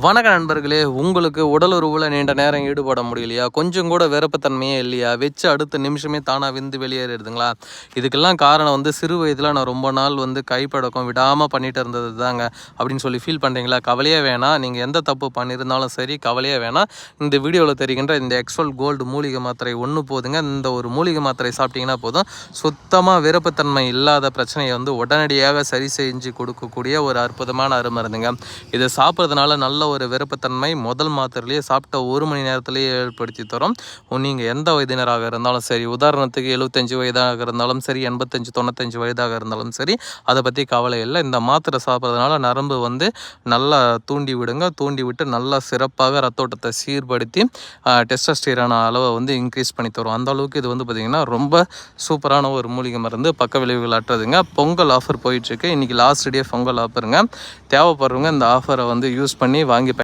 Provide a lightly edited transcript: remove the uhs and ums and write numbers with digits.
வணக்க நண்பர்களே, உங்களுக்கு உடல் உறவுல நீண்ட நேரம் ஈடுபட முடியலையா? கொஞ்சம் கூட விருப்பத்தன்மையே இல்லையா? வச்சு அடுத்த நிமிஷமே தானாக விந்து வெளியேறிடுதுங்களா? இதுக்கெல்லாம் காரணம் சிறு வயதில் நான் ரொம்ப நாள் கைப்பழக்கம் விடாமல் பண்ணிட்டு இருந்தது தாங்க அப்படின்னு சொல்லி ஃபீல் பண்ணுறீங்களா? கவலையே வேணாம். நீங்கள் எந்த தப்பு பண்ணியிருந்தாலும் சரி, கவலையே வேணாம். இந்த வீடியோவில் தெரிகின்ற இந்த எக்ஸோல் கோல்டு மூலிகை மாத்திரை ஒன்று போதுங்க. இந்த ஒரு மூலிகை மாத்திரை சாப்பிட்டீங்கன்னா போதும், சுத்தமாக விருப்பத்தன்மை இல்லாத பிரச்சனையை உடனடியாக சரி செஞ்சு கொடுக்கக்கூடிய ஒரு அற்புதமான அருமருந்துங்க. இதை சாப்பிட்றதுனால நல்ல ஒரு விருப்பத்தன்மை முதல் மாத்திரையிலேயே சாப்பிட்ட 1 மணி நேரத்திலேயே ஏற்படுத்தி தரும். நீங்கள் எந்த வயதினராக இருந்தாலும் சரி, உதாரணத்துக்கு 75 வயதாக இருந்தாலும் சரி, 85 95 வயதாக இருந்தாலும் சரி, அதை பற்றி கவலை இல்லை. இந்த மாத்திரை சாப்பிட்றதுனால நரம்பு நல்லா தூண்டி விடுங்க. தூண்டி விட்டு நல்லா சிறப்பாக ரத்தோட்டத்தை சீர்படுத்தி டெஸ்டோஸ்டிரான் அளவை இன்க்ரீஸ் பண்ணி தரும். அந்த அளவுக்கு இது பார்த்திங்கன்னா ரொம்ப சூப்பரான ஒரு மூலிகை மருந்து. பக்க விளைவுகள் அற்றதுங்க. பொங்கல் ஆஃபர் போயிட்டுருக்கு. இன்றைக்கி லாஸ்ட் டே பொங்கல் ஆஃபருங்க. தேவைப்படுறவங்க இந்த ஆஃபரை யூஸ் பண்ணி வாங்கி